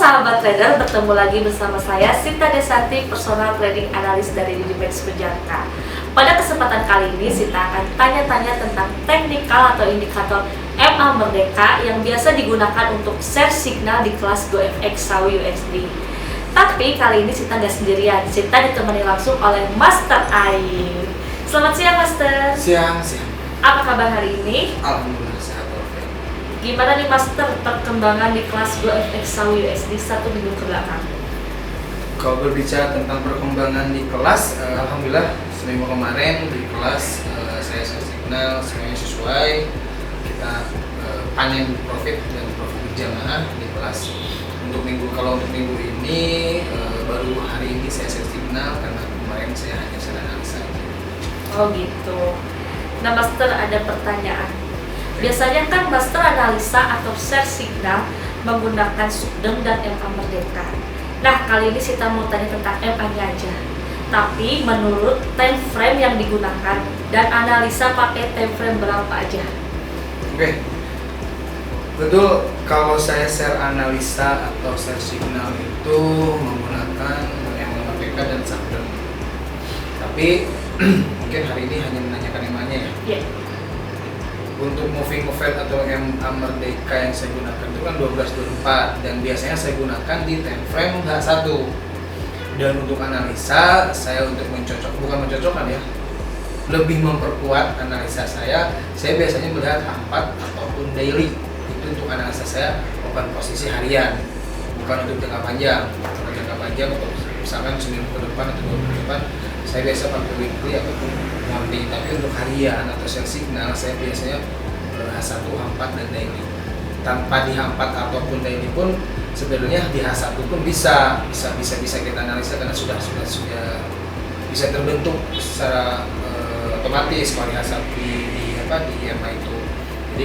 sahabat trader, bertemu lagi bersama saya Sinta Desanti, personal trading analis dari Digimax Pejangka. Pada kesempatan kali ini Sinta akan tanya-tanya tentang teknikal atau indikator MA Merdeka yang biasa digunakan untuk share signal di kelas GoFX Sawi USD. Tapi kali ini Sinta nggak sendirian, Sinta ditemani langsung oleh Master Aing. Selamat siang Master. Siang. Apa kabar hari ini? Alhamdulillah sehat. Gimana nih Master perkembangan di kelas GoFX Sawi USD 1 minggu ke belakang? Kalau berbicara tentang perkembangan di kelas, alhamdulillah seminggu kemarin di kelas saya signal semuanya sesuai. Kita panen profit dan profit berjamaah di kelas. Untuk minggu ini baru hari ini saya signal karena kemarin saya hanya share analisa. Oh gitu. Nah Master, ada pertanyaan. Biasanya kan Master analisa atau share signal menggunakan Sugdem dan MA Merdeka. Nah kali ini kita mau tanya tentang MA-nya aja. Tapi menurut time frame yang digunakan dan analisa pakai time frame berapa aja? Oke. Betul, kalau saya share analisa atau share signal itu menggunakan MA Merdeka dan Sugdem. Tapi mungkin hari ini hanya menanyakan MA-nya ya. Yeah. Untuk moving average atau MA Merdeka yang saya gunakan itu kan 1224 dan biasanya saya gunakan di time frame H1. Dan untuk analisa saya untuk bukan mencocokkan ya, lebih memperkuat analisa saya biasanya melihat H4 ataupun daily. Itu untuk analisa saya open posisi harian, bukan untuk jangka panjang. Kalau jangka panjang untuk misalkan seminggu ke depan atau 2 minggu ke depan saya biasa pakai weekly ataupun monthly. Tapi untuk harian atau share signal saya biasanya H1, H4 dan daily. Tanpa di H4 ataupun daily pun sebenarnya di H1 pun bisa kita analisa karena sudah bisa terbentuk secara otomatis kalau di H1 di EMA itu. Jadi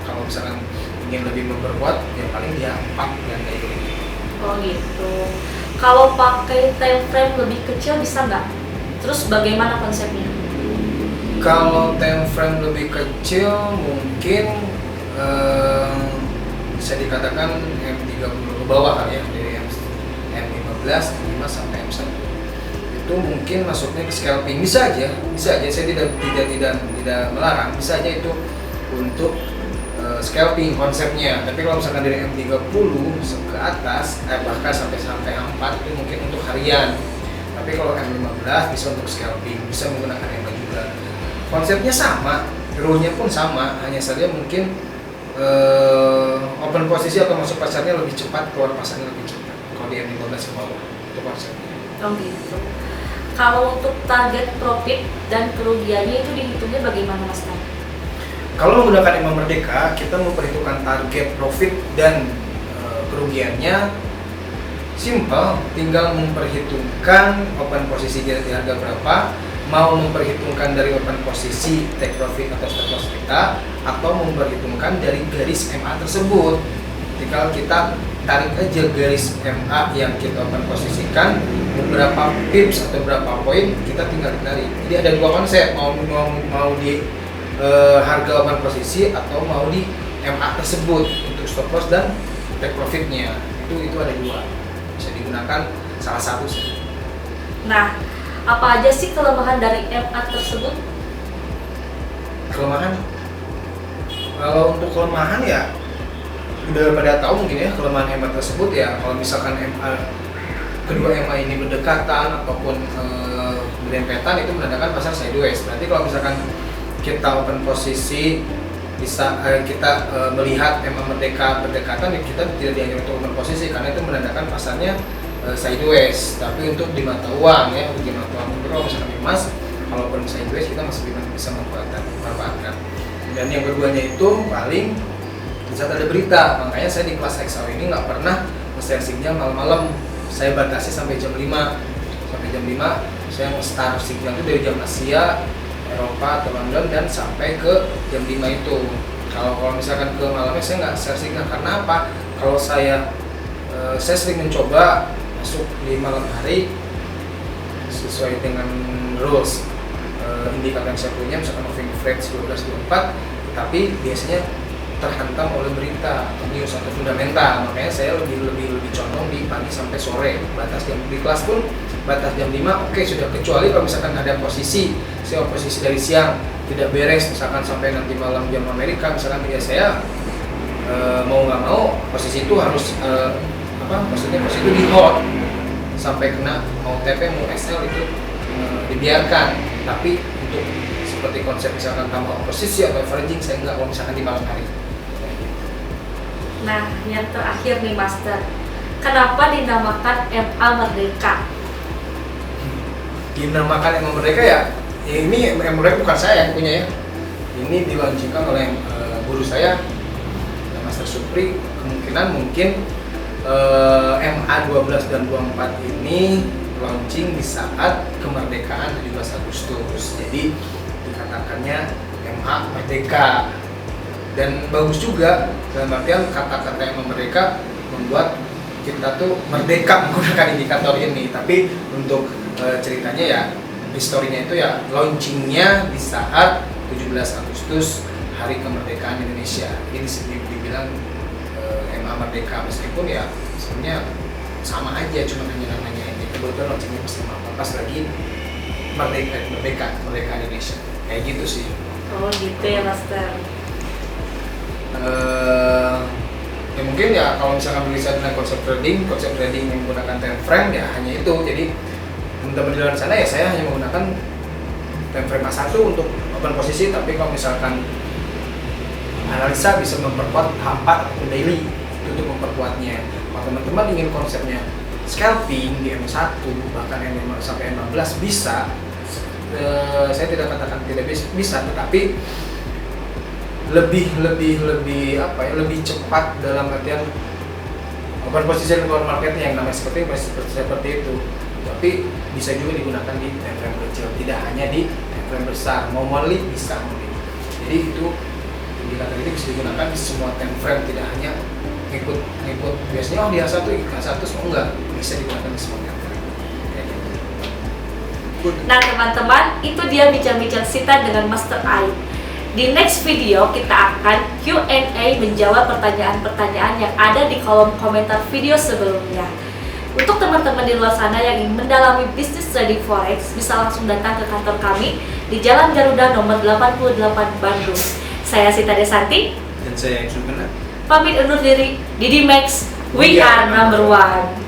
kalau misalkan ingin lebih memperkuat yang paling di H4 dan daily. Oh gitu. Kalau pakai time frame lebih kecil bisa nggak? Terus bagaimana konsepnya? Kalau time frame lebih kecil mungkin bisa dikatakan M30 ke bawah kali ya, dari M15, M5 sampai M1. Itu mungkin masuknya ke scalping, bisa aja. Saya tidak melarang, bisa aja itu untuk scalping konsepnya. Tapi kalau misalkan dari M30 ke atas, bahkan sampai M4 itu mungkin untuk harian. Tapi kalau M15 bisa untuk scalping, bisa menggunakan EMA juga. Konsepnya sama, rule-nya pun sama, hanya saja mungkin open posisi atau masuk pasarnya lebih cepat, keluar pasarnya lebih cepat. Kalau di M15 ke bawah, itu konsepnya. Oh gitu. Kalau untuk target profit dan kerugiannya itu dihitungnya bagaimana Mas Tan? Kalau menggunakan MA Merdeka, kita memperhitungkan target profit dan kerugiannya simple, tinggal memperhitungkan open posisi di harga berapa, mau memperhitungkan dari open posisi take profit atau stop loss kita, atau memperhitungkan dari garis MA tersebut. Tinggal kita tarik aja garis MA yang kita open posisikan, beberapa pips atau berapa poin kita tinggal tarik. Jadi ada dua konsep, mau di harga open posisi atau mau di MA tersebut untuk stop loss dan take profitnya. Itu ada dua, bisa digunakan salah satu sih. Nah, apa aja sih kelemahan dari MA tersebut? Kelemahan? Kalau untuk kelemahan ya udah pada tahu mungkin ya kelemahan MA tersebut ya. Kalau misalkan kedua MA ini berdekatan ataupun berdempetan, itu menandakan pasar sideways. Berarti kalau misalkan kita open posisi bisa kita melihat MA Merdeka berdekatan, kita tidak dianjurkan untuk open posisi karena itu menandakan pasarnya sideways. Tapi untuk di mata uang ya, di mata uang kalau misalkan emas, kalau open sideways kita masih bisa memanfaatkan. Dan yang keduanya itu paling bisa ada berita. Makanya saya di kelas XAW ini nggak pernah nge-share signal malam-malam. Saya batasi sampai jam 5. Sampai jam 5 saya nge-start signal itu dari jam Asia, Eropa atau London dan sampai ke jam 5 itu. Kalau misalkan ke malamnya saya nggak share signal karena apa? Kalau saya sering mencoba masuk di malam hari sesuai dengan rules indikator yang saya punya, misalkan moving average 1224, tapi biasanya terhantam oleh berita atau news atau fundamental. Makanya saya lebih condong di pagi sampai sore. Batas jam di kelas pun batas jam 5 oke sudah, kecuali kalau misalkan ada posisi saya posisi dari siang tidak beres misalkan sampai nanti malam jam Amerika misalkan, ya saya mau nggak mau posisi itu harus maksudnya posisi itu di hold sampai kena mau TP mau SL itu dibiarkan. Tapi untuk seperti konsep misalkan tambah posisi atau averaging saya nggak, kalau misalkan di malam hari. Nah, yang terakhir nih Master, kenapa dinamakan MA Merdeka? Dinamakan MA Merdeka ya, ini MA Merdeka bukan saya yang punya ya. Ini dilaunchingkan oleh guru saya, Master Supri. Kemungkinan mungkin MA 12 dan 24 ini launching di saat kemerdekaan 17 Agustus. Jadi dikatakannya MA Merdeka. Dan bagus juga dalam artian kata-kata yang merdeka membuat kita tuh merdeka menggunakan indikator ini. Tapi untuk ceritanya ya, historinya itu ya launchingnya di saat 17 Agustus hari kemerdekaan Indonesia. Ini dibilang MA Merdeka, meskipun ya sebenarnya sama aja, cuma hanya namanya ini. Kebetulan launchingnya pas lagi merdeka Indonesia. Kayak gitu sih. Oh gitu ya Master. Ya mungkin ya kalau misalkan berbicara dengan konsep trading yang menggunakan time frame ya hanya itu. Jadi teman-teman di luar sana ya saya hanya menggunakan time frame A1 untuk open posisi, tapi kalau misalkan analisa bisa memperkuat H4 atau daily itu untuk memperkuatnya. Kalau teman-teman ingin konsepnya scalping di M1 bahkan M5 sampai M15 bisa, saya tidak katakan tidak bisa, tetapi lebih cepat dalam artian open position keluar marketnya yang namanya seperti itu. Tapi bisa juga digunakan di time frame kecil, tidak hanya di time frame besar. Mau monthly bisa monthly. Jadi itu indikator ini bisa digunakan di semua time frame, tidak hanya ngikut biasanya di A1 semua enggak, bisa digunakan di semua time frame. Nah teman-teman, itu dia bincang-bincang Sita dengan Master Ai. Di next video kita akan Q&A menjawab pertanyaan-pertanyaan yang ada di kolom komentar video sebelumnya. Untuk teman-teman di luar sana yang ingin mendalami bisnis trading forex, bisa langsung datang ke kantor kami di Jalan Garuda nomor 88 Bandung. Saya Sita Desanti dan saya Exul Kena. pamit undur diri. Didi Max, we are number one.